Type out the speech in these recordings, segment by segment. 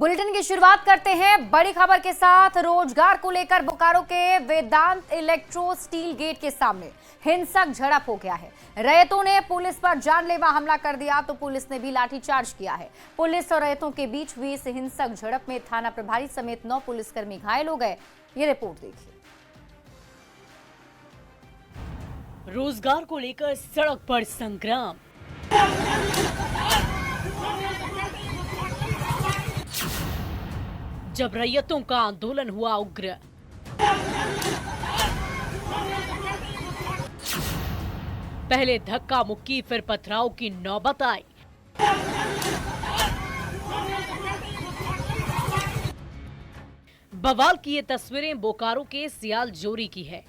Bulletin की शुरुआत करते हैं बड़ी खबर के साथ। रोजगार को लेकर बोकारो के वेदांत इलेक्ट्रो स्टील गेट के सामने हिंसक झड़प हो गया है। रैयतों ने पुलिस पर जानलेवा हमला कर दिया तो पुलिस ने भी लाठीचार्ज किया है। पुलिस और रैयतों के बीच हुई इस हिंसक झड़प में थाना प्रभारी समेत 9 पुलिसकर्मी घायल हो गए। ये रिपोर्ट देखिए। रोजगार को लेकर सड़क पर संग्राम। जब रैयतों का आंदोलन हुआ उग्र, पहले धक्का मुक्की फिर पथराव की नौबत आई। बवाल की ये तस्वीरें बोकारो के सियाल जोरी की है।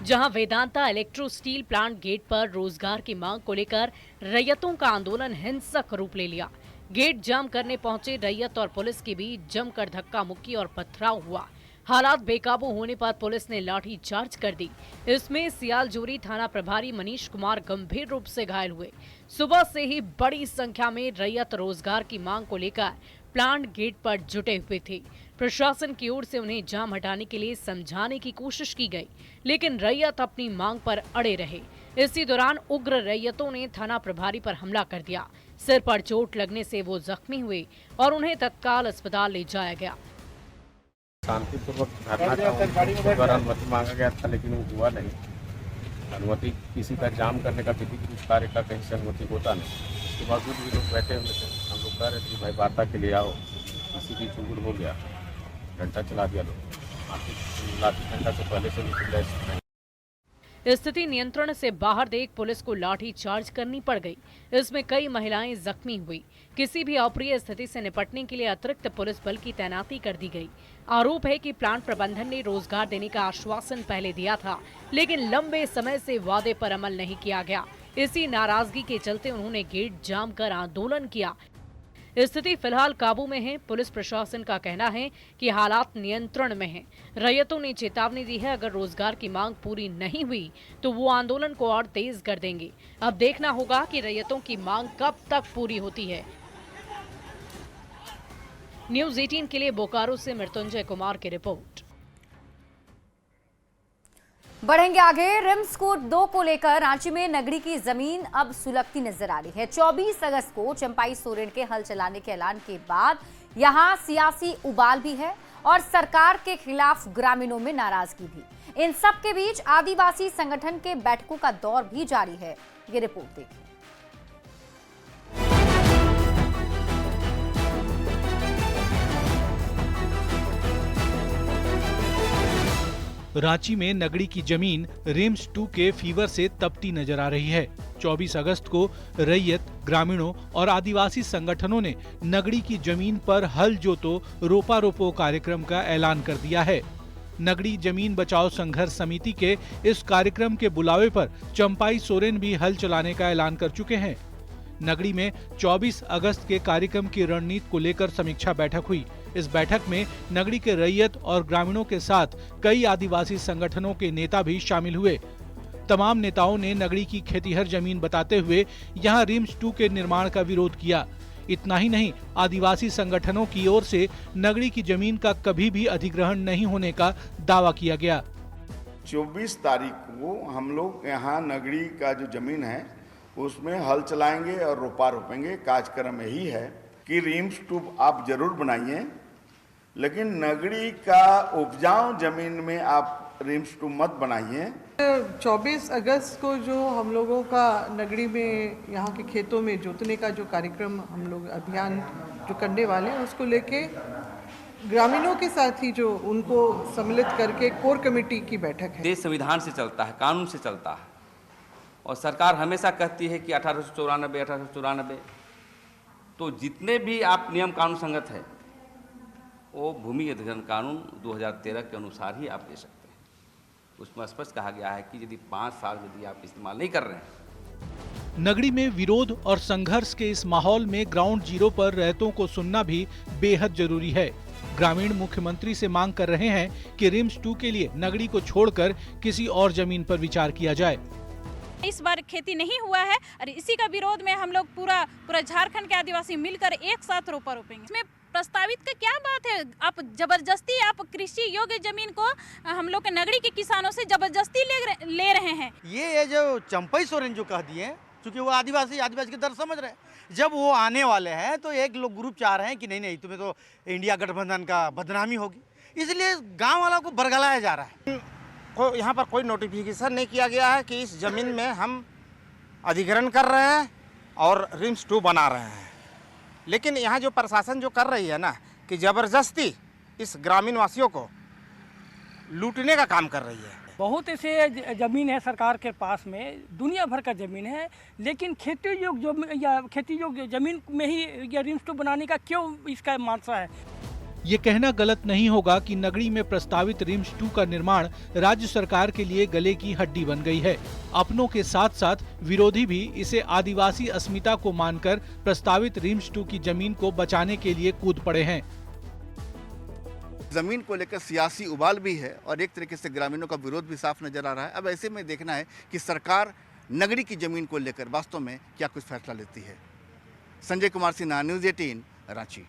जहां Vedanta Electrosteel plant gate पर रोजगार की मांग को लेकर रैयतों का आंदोलन हिंसक रूप ले लिया। गेट जाम करने पहुंचे रैयत और पुलिस के बीच जमकर धक्का मुक्की और पथराव हुआ। हालात बेकाबू होने पर पुलिस ने लाठी चार्ज कर दी। इसमें सियाल जोरी थाना प्रभारी मनीष कुमार गंभीर रूप से घायल हुए। सुबह से ही बड़ी संख्या में रैयत रोजगार की मांग को लेकर प्लांट गेट पर जुटे हुए थे। प्रशासन की ओर से उन्हें जाम हटाने के लिए समझाने की कोशिश की गई, लेकिन रैयत अपनी मांग पर अड़े रहे। इसी दौरान उग्र रैयतों ने थाना प्रभारी पर हमला कर दिया। सिर पर चोट लगने से वो जख्मी हुए और उन्हें तत्काल अस्पताल ले जाया गया। शांतिपूर्वक धरना द्वारा अनुमति मांगा गया था, लेकिन वो हुआ नहीं। अनुमति किसी का जाम करने का, किसी भी कार्य का कहीं से अनुमति होता नहीं। उसके बावजूद भी लोग बैठे हुए थे। हम लोग कह रहे थे भाई वार्ता के लिए आओ, किसी की चुगुल हो गया, घंटा चला दिया लोग। लाठी घंटा से पहले से भी स्थिति नियंत्रण से बाहर देख पुलिस को लाठी चार्ज करनी पड़ गई। इसमें कई महिलाएं जख्मी हुई। किसी भी अप्रिय स्थिति से निपटने के लिए अतिरिक्त पुलिस बल की तैनाती कर दी गई। आरोप है कि प्लांट प्रबंधन ने रोजगार देने का आश्वासन पहले दिया था, लेकिन लंबे समय से वादे पर अमल नहीं किया गया। इसी नाराजगी के चलते उन्होंने गेट जाम कर आंदोलन किया। स्थिति फिलहाल काबू में है। पुलिस प्रशासन का कहना है कि हालात नियंत्रण में हैं। रैयतों ने चेतावनी दी है, अगर रोजगार की मांग पूरी नहीं हुई तो वो आंदोलन को और तेज कर देंगे। अब देखना होगा कि रैयतों की मांग कब तक पूरी होती है। न्यूज़ 18 के लिए बोकारो से मृत्युंजय कुमार की रिपोर्ट। बढ़ेंगे आगे। रिम्स कोड 2 को लेकर रांची में नगरी की जमीन अब सुलगती नजर आ रही है। 24 अगस्त को चंपाई सोरेन के हल चलाने के ऐलान के बाद यहां सियासी उबाल भी है और सरकार के खिलाफ ग्रामीणों में नाराजगी भी। इन सब के बीच आदिवासी संगठन के बैठकों का दौर भी जारी है। ये रिपोर्ट देखिए। रांची में नगरी की जमीन रिम्स 2 के फीवर से तपती नजर आ रही है। 24 अगस्त को रैयत, ग्रामीणों और आदिवासी संगठनों ने नगरी की जमीन पर हल जोतो रोपा रोपो कार्यक्रम का ऐलान कर दिया है। नगरी जमीन बचाओ संघर्ष समिति के इस कार्यक्रम के बुलावे पर चंपाई सोरेन भी हल चलाने का ऐलान कर चुके हैं। नगरी में 24 अगस्त के कार्यक्रम की रणनीति को लेकर समीक्षा बैठक हुई। इस बैठक में नगरी के रैयत और ग्रामीणों के साथ कई आदिवासी संगठनों के नेता भी शामिल हुए। तमाम नेताओं ने नगरी की खेतीहर जमीन बताते हुए यहां रिम्स 2 के निर्माण का विरोध किया। इतना ही नहीं, आदिवासी संगठनों की ओर से नगरी की जमीन का कभी भी अधिग्रहण नहीं होने का दावा किया गया। 24 तारीख को हम लोग यहाँ नगरी का जो जमीन है उसमें हल चलाएंगे और रोपा रोपेंगे। कार्यक्रम यही है कि रिम्स 2 आप जरूर बनाइए, लेकिन नगरी का उपजाऊ जमीन में आप रिम्स 2 मत बनाइए। 24 अगस्त को जो हम लोगों का नगरी में यहाँ के खेतों में जोतने का जो कार्यक्रम हम लोग अभियान जो करने वाले हैं, उसको लेके ग्रामीणों के साथ ही जो उनको सम्मिलित करके कोर कमेटी की बैठक है। देश संविधान से चलता है, कानून से चलता है, और सरकार हमेशा कहती है कि 1894 तो जितने भी आप नियम कानून संगत है वो भूमि अधिग्रहण कानून 2013 के अनुसार ही आप ले सकते हैं। उसमें स्पष्ट कहा गया है कि यदि 5 साल यदि आप इस्तेमाल नहीं कर रहे हैं। नगरी में विरोध और संघर्ष के इस माहौल में ग्राउंड जीरो पर रैयतों को सुनना भी बेहद जरूरी है। ग्रामीण मुख्यमंत्री से मांग कर रहे हैं कि रिम्स 2 के लिए नगरी को छोड़कर किसी और जमीन पर विचार किया जाए। इस बार खेती नहीं हुआ है और इसी का विरोध में हम लोग पूरा झारखंड के आदिवासी मिलकर एक साथ रोपा रोपेंगे। इसमें प्रस्तावित का क्या बात है? आप जबरदस्ती आप कृषि योग्य जमीन को हम लोग के नगरी के किसानों से जबरदस्ती ले रहे हैं। ये जो चंपई सोरेन जो कह दिए, क्योंकि वो आदिवासी के दर्द समझ रहे हैं, जब वो आने वाले हैं तो एक लोग ग्रुप चाह रहे हैं कि नहीं तुम्हें तो इंडिया गठबंधन का बदनामी होगी, इसलिए गांव वालों को बरगलाया जा रहा है। यहाँ पर कोई नोटिफिकेशन नहीं किया गया है कि इस जमीन में हम अधिग्रहण कर रहे हैं और रिम्स 2 बना रहे हैं, लेकिन यहाँ जो प्रशासन जो कर रही है ना कि ज़बरदस्ती इस ग्रामीण वासियों को लूटने का काम कर रही है। बहुत ऐसे ज़मीन है सरकार के पास में, दुनिया भर का ज़मीन है, लेकिन खेती योग्य ज़मीन में ही ये रिम्स 2 बनाने का क्यों इसका मानसा है? ये कहना गलत नहीं होगा कि नगरी में प्रस्तावित रिम्स 2 का निर्माण राज्य सरकार के लिए गले की हड्डी बन गई है। अपनों के साथ साथ विरोधी भी इसे आदिवासी अस्मिता को मानकर प्रस्तावित रिम्स 2 की जमीन को बचाने के लिए कूद पड़े हैं। जमीन को लेकर सियासी उबाल भी है और एक तरीके से ग्रामीणों का विरोध भी साफ नजर आ रहा है। अब ऐसे में देखना है कि सरकार नगरी की जमीन को लेकर वास्तव में क्या कुछ फैसला लेती है। संजय कुमार सिन्हा, न्यूज़ 18, रांची।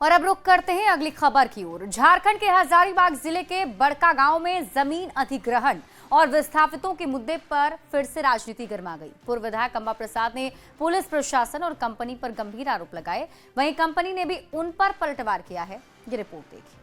और अब रुख करते हैं अगली खबर की ओर। झारखंड के हजारीबाग जिले के बड़का गांव में जमीन अधिग्रहण और विस्थापितों के मुद्दे पर फिर से राजनीति गर्मा गई। पूर्व विधायक अंबा प्रसाद ने पुलिस प्रशासन और कंपनी पर गंभीर आरोप लगाए, वहीं कंपनी ने भी उन पर पलटवार किया है। ये रिपोर्ट देखिए।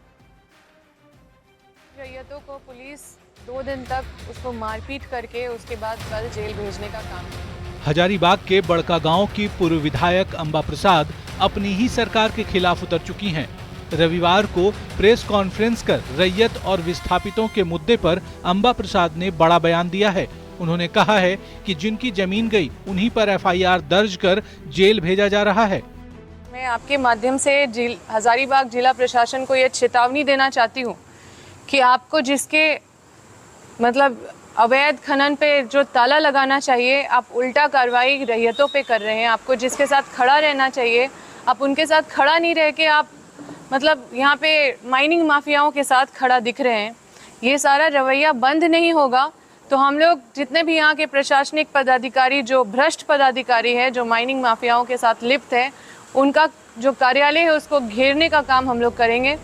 रैयतों को पुलिस 2 दिन तक उसको मारपीट करके उसके बाद कल जेल भेजने का काम किया। हजारीबाग के बड़का गांव की पूर्व विधायक अंबा प्रसाद अपनी ही सरकार के खिलाफ उतर चुकी हैं। रविवार को प्रेस कॉन्फ्रेंस कर रैयत और विस्थापितों के मुद्दे पर अंबा प्रसाद ने बड़ा बयान दिया है। उन्होंने कहा है कि जिनकी जमीन गई उन्हीं पर FIR दर्ज कर जेल भेजा जा रहा है। मैं आपके माध्यम से हजारीबाग जिला प्रशासन को यह चेतावनी देना चाहती हूँ कि आपको जिसके अवैध खनन पे जो ताला लगाना चाहिए, आप उल्टा कार्रवाई रैयतों पे कर रहे हैं। आपको जिसके साथ खड़ा रहना चाहिए, आप उनके साथ खड़ा नहीं रह के आप यहाँ पे माइनिंग माफियाओं के साथ खड़ा दिख रहे हैं। ये सारा रवैया बंद नहीं होगा तो हम लोग जितने भी यहाँ के प्रशासनिक पदाधिकारी, जो भ्रष्ट पदाधिकारी है, जो माइनिंग माफियाओं के साथ लिप्त है, उनका जो कार्यालय है उसको घेरने का काम हम लोग करेंगे।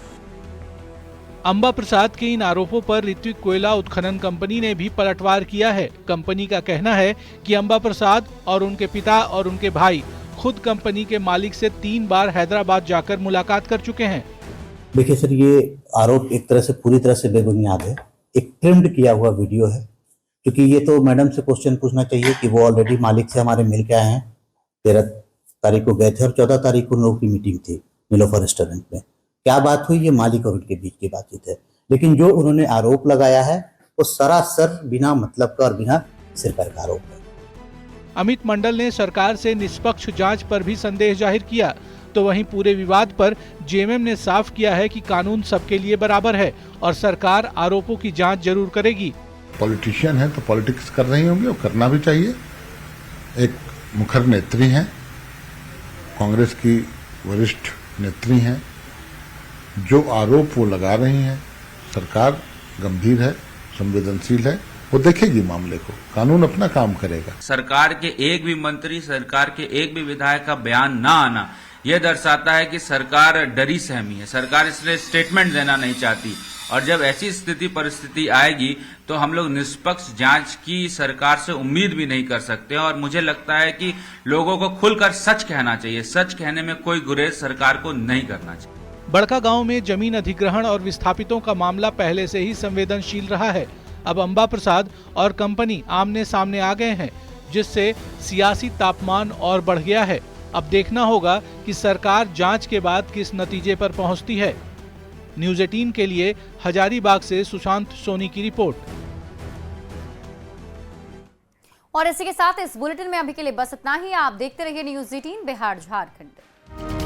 अंबा प्रसाद के इन आरोपों पर ऋत्विक कोयला उत्खनन कंपनी ने भी पलटवार किया है। कंपनी का कहना है कि अंबा प्रसाद और उनके पिता और उनके भाई खुद कंपनी के मालिक से 3 बार हैदराबाद जाकर मुलाकात कर चुके हैं। देखिए सर, ये आरोप एक तरह से पूरी तरह से बेबुनियाद है, एक ट्रिम्ड किया हुआ वीडियो है, क्योंकि ये तो मैडम से क्वेश्चन पूछना चाहिए कि वो ऑलरेडी मालिक से हमारे मिल के आए हैं। 13 तारीख को गए थे और 14 तारीख को उन लोगों की मीटिंग थी नीलोफर रेस्टोरेंट में। क्या बात हुई, ये मालिक और उनके बीच की बातचीत है, लेकिन जो उन्होंने आरोप लगाया है वो सरासर बिना मतलब का और बिना सिर पैर का आरोप है। अमित मंडल ने सरकार से निष्पक्ष जांच पर भी संदेह जाहिर किया, तो वहीं पूरे विवाद पर जेएमएम ने साफ किया है कि कानून सबके लिए बराबर है और सरकार आरोपों की जांच जरूर करेगी। पॉलिटिशियन है तो पॉलिटिक्स कर रही होंगे, वो करना भी चाहिए। एक मुखर नेत्री हैं, कांग्रेस की वरिष्ठ नेत्री हैं, जो आरोप वो लगा रही हैं, सरकार गंभीर है, संवेदनशील है, वो देखेगी मामले को, कानून अपना काम करेगा। सरकार के एक भी मंत्री, सरकार के एक भी विधायक का बयान ना आना यह दर्शाता है कि सरकार डरी सहमी है, सरकार इसलिए स्टेटमेंट देना नहीं चाहती। और जब ऐसी स्थिति परिस्थिति आएगी तो हम लोग निष्पक्ष जांच की सरकार से उम्मीद भी नहीं कर सकते। और मुझे लगता है कि लोगों को खुलकर सच कहना चाहिए, सच कहने में कोई गुरेज सरकार को नहीं करना चाहिए। बड़का गांव में जमीन अधिग्रहण और विस्थापितों का मामला पहले से ही संवेदनशील रहा है। अब अंबा प्रसाद और कंपनी आमने सामने आ गए हैं, जिससे सियासी तापमान और बढ़ गया है। अब देखना होगा कि सरकार जांच के बाद किस नतीजे पर पहुंचती है। न्यूज़ 18 के लिए हजारीबाग से सुशांत सोनी की रिपोर्ट। और इसी के साथ इस बुलेटिन में अभी के लिए बस इतना ही। आप देखते रहिए न्यूज़ 18 बिहार झारखंड।